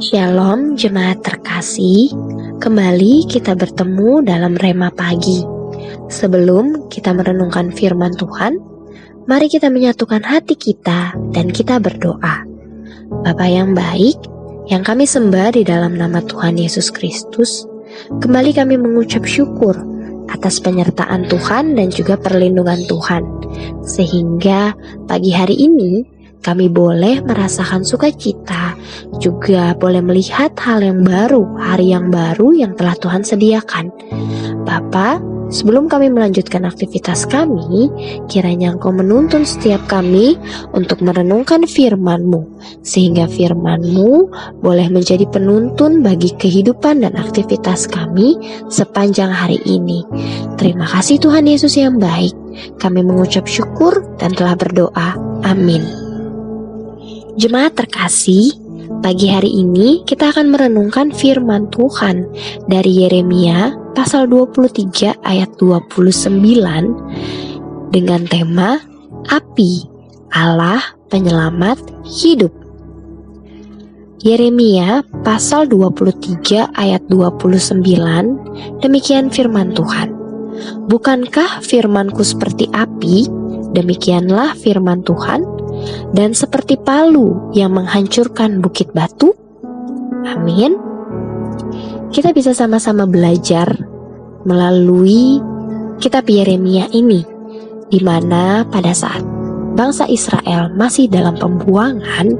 Shalom jemaat terkasih, kembali kita bertemu dalam Rema Pagi. Sebelum kita merenungkan firman Tuhan, mari kita menyatukan hati kita dan kita berdoa. Bapa yang baik, yang kami sembah di dalam nama Tuhan Yesus Kristus, kembali kami mengucap syukur atas penyertaan Tuhan dan juga perlindungan Tuhan, sehingga pagi hari ini kami boleh merasakan sukacita, juga boleh melihat hal yang baru, hari yang baru yang telah Tuhan sediakan. Bapa, sebelum kami melanjutkan aktivitas kami, kiranya Engkau menuntun setiap kami untuk merenungkan firman-Mu, sehingga firman-Mu boleh menjadi penuntun bagi kehidupan dan aktivitas kami sepanjang hari ini. Terima kasih Tuhan Yesus yang baik. Kami mengucap syukur dan telah berdoa. Amin. Jemaat terkasih, pagi hari ini kita akan merenungkan firman Tuhan dari Yeremia pasal 23 ayat 29 dengan tema Api, Allah Penyelamat Hidup. Yeremia pasal 23 ayat 29, demikian firman Tuhan. Bukankah firmanku seperti api, demikianlah firman Tuhan, dan seperti palu yang menghancurkan bukit batu? Amin. Kita bisa sama-sama belajar melalui kitab Yeremia ini, di mana pada saat bangsa Israel masih dalam pembuangan,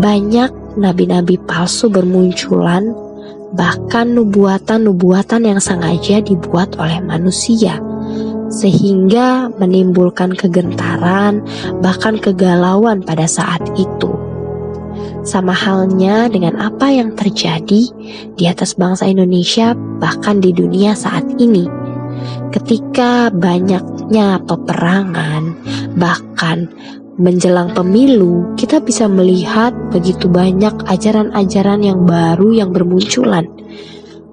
banyak nabi-nabi palsu bermunculan, bahkan nubuatan-nubuatan yang sengaja dibuat oleh manusia, sehingga menimbulkan kegentaran, bahkan kegalauan pada saat itu. Sama halnya dengan apa yang terjadi di atas bangsa Indonesia, bahkan di dunia saat ini. Ketika banyaknya peperangan, bahkan menjelang pemilu, kita bisa melihat begitu banyak ajaran-ajaran yang baru yang bermunculan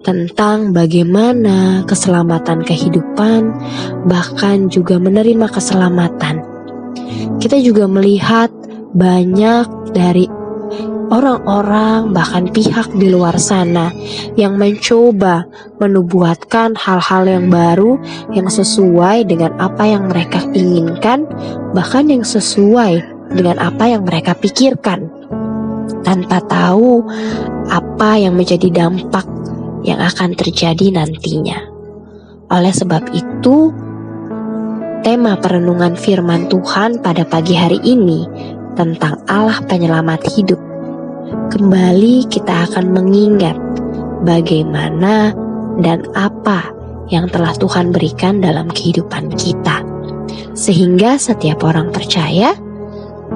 tentang bagaimana keselamatan kehidupan, bahkan juga menerima keselamatan. Kita juga melihat banyak dari orang-orang, bahkan pihak di luar sana yang mencoba menubuatkan hal-hal yang baru yang sesuai dengan apa yang mereka inginkan, bahkan yang sesuai dengan apa yang mereka pikirkan, tanpa tahu apa yang menjadi dampak yang akan terjadi nantinya. Oleh sebab itu, tema perenungan firman Tuhan pada pagi hari ini tentang Allah Penyelamat Hidup. Kembali kita akan mengingat bagaimana dan apa yang telah Tuhan berikan dalam kehidupan kita, sehingga setiap orang percaya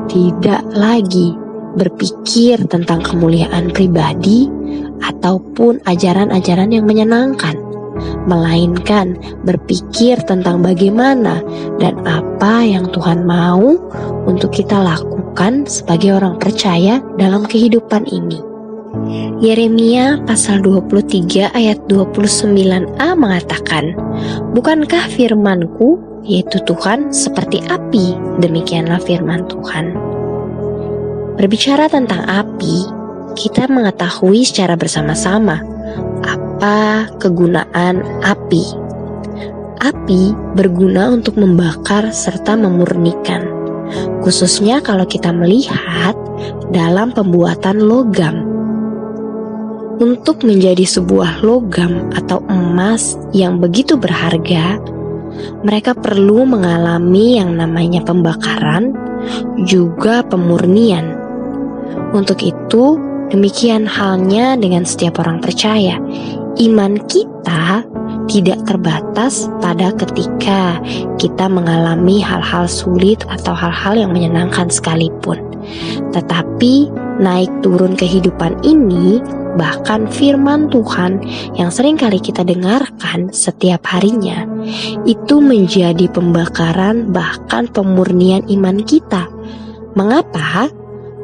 tidak lagi berpikir tentang kemuliaan pribadi ataupun ajaran-ajaran yang menyenangkan, melainkan berpikir tentang bagaimana dan apa yang Tuhan mau untuk kita lakukan sebagai orang percaya dalam kehidupan ini. Yeremia pasal 23 ayat 29a mengatakan, bukankah firmanku, yaitu Tuhan, seperti api, demikianlah firman Tuhan. Berbicara tentang api, kita mengetahui secara bersama-sama apa kegunaan api. Api berguna untuk membakar serta memurnikan, khususnya kalau kita melihat dalam pembuatan logam. Untuk menjadi sebuah logam atau emas yang begitu berharga, mereka perlu mengalami yang namanya pembakaran, juga pemurnian. Untuk itu, demikian halnya dengan setiap orang percaya. Iman kita tidak terbatas pada ketika kita mengalami hal-hal sulit atau hal-hal yang menyenangkan sekalipun. Tetapi naik turun kehidupan ini, bahkan firman Tuhan yang sering kali kita dengarkan setiap harinya, itu menjadi pembakaran bahkan pemurnian iman kita. Mengapa?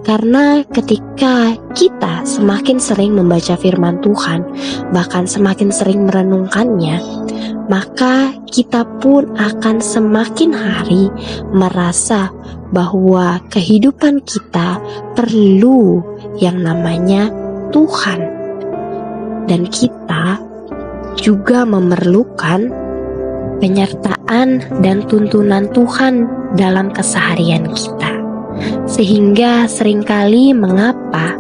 Karena ketika kita semakin sering membaca firman Tuhan, bahkan semakin sering merenungkannya, maka kita pun akan semakin hari merasa bahwa kehidupan kita perlu yang namanya Tuhan. Dan kita juga memerlukan penyertaan dan tuntunan Tuhan dalam keseharian kita. Sehingga seringkali mengapa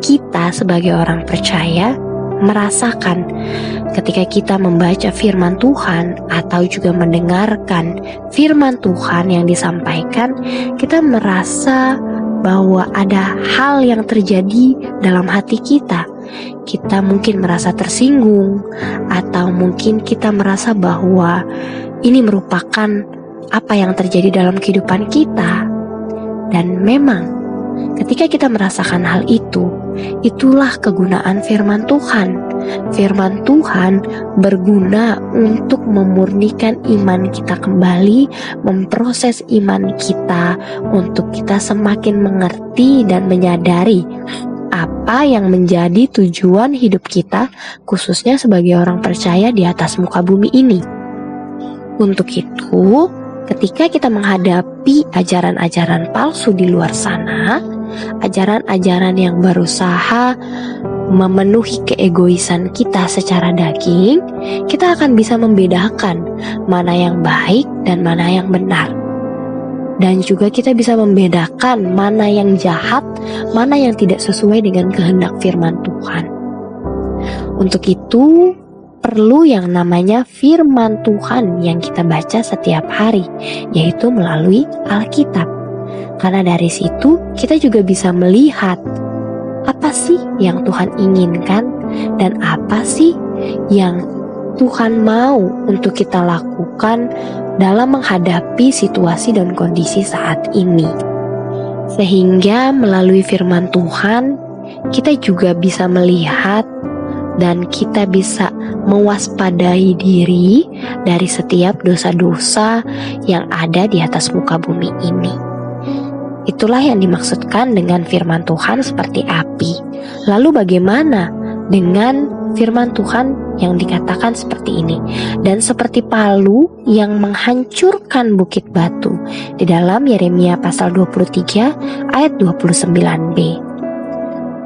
kita sebagai orang percaya merasakan ketika kita membaca firman Tuhan atau juga mendengarkan firman Tuhan yang disampaikan, kita merasa bahwa ada hal yang terjadi dalam hati kita. Kita mungkin merasa tersinggung, atau mungkin kita merasa bahwa ini merupakan apa yang terjadi dalam kehidupan kita. Dan memang ketika kita merasakan hal itu, itulah kegunaan firman Tuhan. Firman Tuhan berguna untuk memurnikan iman kita kembali, memproses iman kita untuk kita semakin mengerti dan menyadari apa yang menjadi tujuan hidup kita, khususnya sebagai orang percaya di atas muka bumi ini. Untuk itu, ketika kita menghadapi ajaran-ajaran palsu di luar sana, ajaran-ajaran yang berusaha memenuhi keegoisan kita secara daging, kita akan bisa membedakan mana yang baik dan mana yang benar. Dan juga kita bisa membedakan mana yang jahat, mana yang tidak sesuai dengan kehendak firman Tuhan. Untuk itu, perlu yang namanya firman Tuhan yang kita baca setiap hari, yaitu melalui Alkitab. Karena dari situ kita juga bisa melihat apa sih yang Tuhan inginkan dan apa sih yang Tuhan mau untuk kita lakukan dalam menghadapi situasi dan kondisi saat ini. Sehingga melalui firman Tuhan kita juga bisa melihat dan kita bisa mewaspadai diri dari setiap dosa-dosa yang ada di atas muka bumi ini. Itulah yang dimaksudkan dengan firman Tuhan seperti api. Lalu bagaimana dengan firman Tuhan yang dikatakan seperti ini? Dan seperti palu yang menghancurkan bukit batu di dalam Yeremia pasal 23 ayat 29b.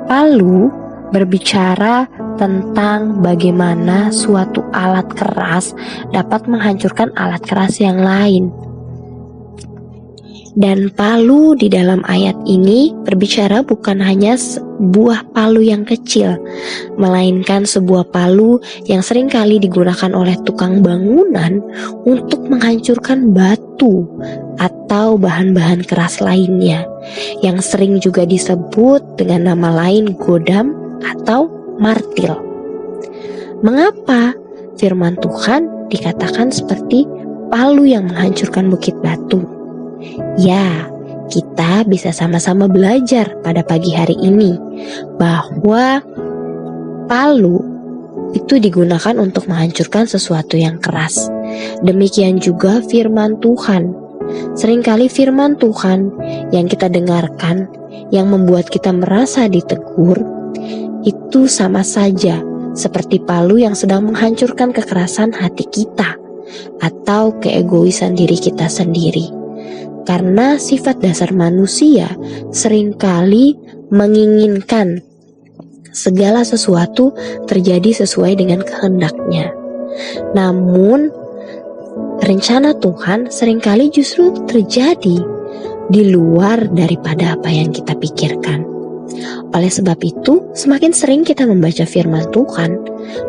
Palu berbicara tentang bagaimana suatu alat keras dapat menghancurkan alat keras yang lain. Dan palu di dalam ayat ini berbicara bukan hanya sebuah palu yang kecil, melainkan sebuah palu yang seringkali digunakan oleh tukang bangunan untuk menghancurkan batu atau bahan-bahan keras lainnya, yang sering juga disebut dengan nama lain godam atau martil. Mengapa firman Tuhan dikatakan seperti palu yang menghancurkan bukit batu? Ya, kita bisa sama-sama belajar pada pagi hari ini bahwa palu itu digunakan untuk menghancurkan sesuatu yang keras. Demikian juga firman Tuhan. Seringkali firman Tuhan yang kita dengarkan, yang membuat kita merasa ditegur, itu sama saja seperti palu yang sedang menghancurkan kekerasan hati kita atau keegoisan diri kita sendiri. Karena sifat dasar manusia seringkali menginginkan segala sesuatu terjadi sesuai dengan kehendaknya. Namun, rencana Tuhan seringkali justru terjadi di luar daripada apa yang kita pikirkan. Oleh sebab itu, semakin sering kita membaca firman Tuhan,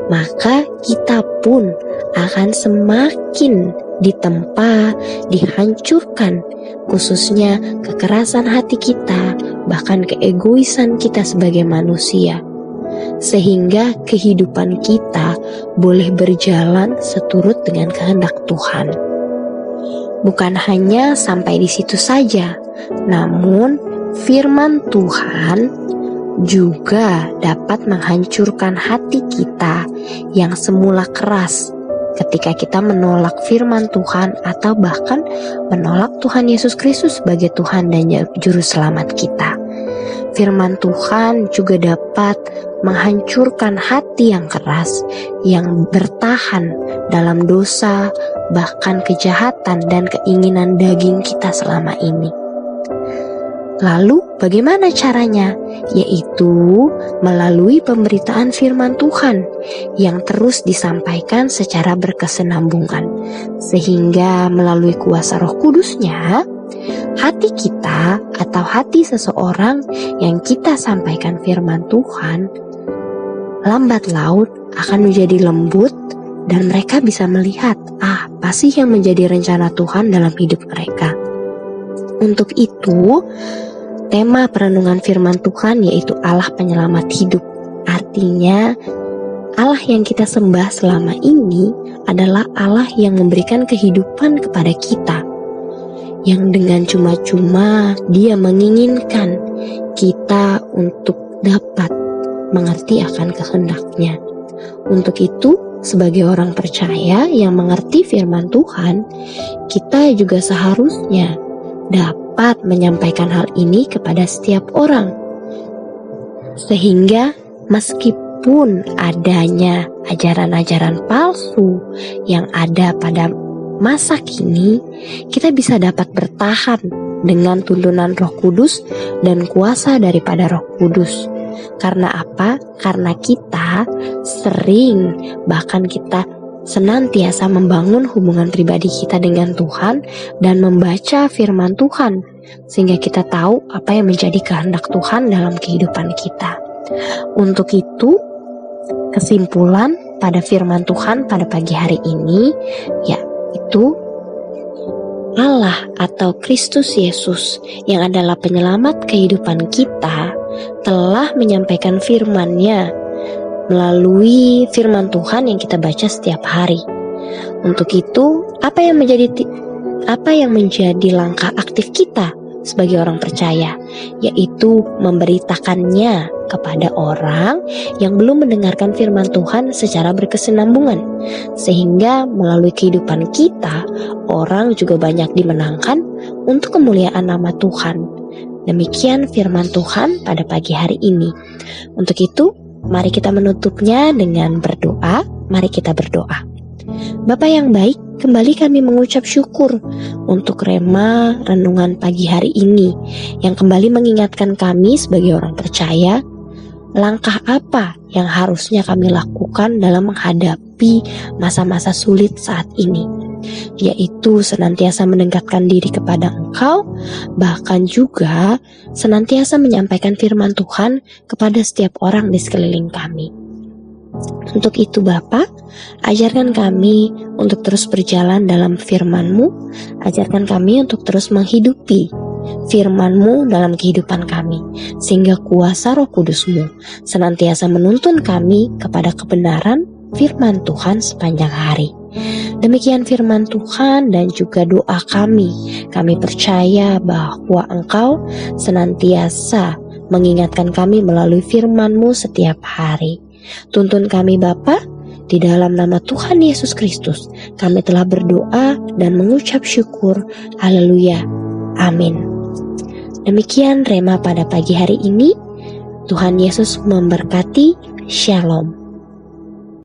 maka kita pun akan semakin ditempa, dihancurkan, khususnya kekerasan hati kita, bahkan keegoisan kita sebagai manusia, sehingga kehidupan kita boleh berjalan seturut dengan kehendak Tuhan. Bukan hanya sampai di situ saja, namun firman Tuhan juga dapat menghancurkan hati kita yang semula keras ketika kita menolak firman Tuhan atau bahkan menolak Tuhan Yesus Kristus sebagai Tuhan dan Juru Selamat kita. Firman Tuhan juga dapat menghancurkan hati yang keras, yang bertahan dalam dosa, bahkan kejahatan dan keinginan daging kita selama ini. Lalu bagaimana caranya? Yaitu melalui pemberitaan firman Tuhan yang terus disampaikan secara berkesinambungan. Sehingga melalui kuasa Roh Kudusnya, hati kita atau hati seseorang yang kita sampaikan firman Tuhan lambat laun akan menjadi lembut dan mereka bisa melihat apa sih yang menjadi rencana Tuhan dalam hidup mereka. Untuk itu, tema perenungan firman Tuhan yaitu Allah penyelamat hidup. Artinya, Allah yang kita sembah selama ini adalah Allah yang memberikan kehidupan kepada kita. Yang dengan cuma-cuma Dia menginginkan kita untuk dapat mengerti akan kehendak-Nya. Untuk itu, sebagai orang percaya yang mengerti firman Tuhan, kita juga seharusnya dapat menyampaikan hal ini kepada setiap orang. Sehingga meskipun adanya ajaran-ajaran palsu yang ada pada masa kini, kita bisa dapat bertahan dengan tuntunan Roh Kudus dan kuasa daripada Roh Kudus. Karena apa? Karena kita sering, bahkan kita senantiasa membangun hubungan pribadi kita dengan Tuhan dan membaca firman Tuhan, sehingga kita tahu apa yang menjadi kehendak Tuhan dalam kehidupan kita. Untuk itu, kesimpulan pada firman Tuhan pada pagi hari ini yaitu Allah atau Kristus Yesus yang adalah penyelamat kehidupan kita telah menyampaikan firman-Nya melalui firman Tuhan yang kita baca setiap hari. Untuk itu, apa yang menjadi langkah aktif kita sebagai orang percaya, yaitu memberitakannya kepada orang yang belum mendengarkan firman Tuhan secara berkesinambungan, sehingga melalui kehidupan kita, orang juga banyak dimenangkan untuk kemuliaan nama Tuhan. Demikian firman Tuhan pada pagi hari ini. Untuk itu, mari kita menutupnya dengan berdoa. Mari kita berdoa. Bapa yang baik, kembali kami mengucap syukur untuk rema renungan pagi hari ini yang kembali mengingatkan kami sebagai orang percaya langkah apa yang harusnya kami lakukan dalam menghadapi masa-masa sulit saat ini, yaitu senantiasa mendekatkan diri kepada Engkau, bahkan juga senantiasa menyampaikan firman Tuhan kepada setiap orang di sekeliling kami. Untuk itu Bapa, ajarkan kami untuk terus berjalan dalam firman-Mu, ajarkan kami untuk terus menghidupi firman-Mu dalam kehidupan kami, sehingga kuasa Roh Kudus-Mu senantiasa menuntun kami kepada kebenaran firman Tuhan sepanjang hari. Demikian firman Tuhan dan juga doa kami. Kami percaya bahwa Engkau senantiasa mengingatkan kami melalui firman-Mu setiap hari. Tuntun kami Bapa, di dalam nama Tuhan Yesus Kristus kami telah berdoa dan mengucap syukur. Haleluya. Amin. Demikian rema pada pagi hari ini. Tuhan Yesus memberkati. Shalom.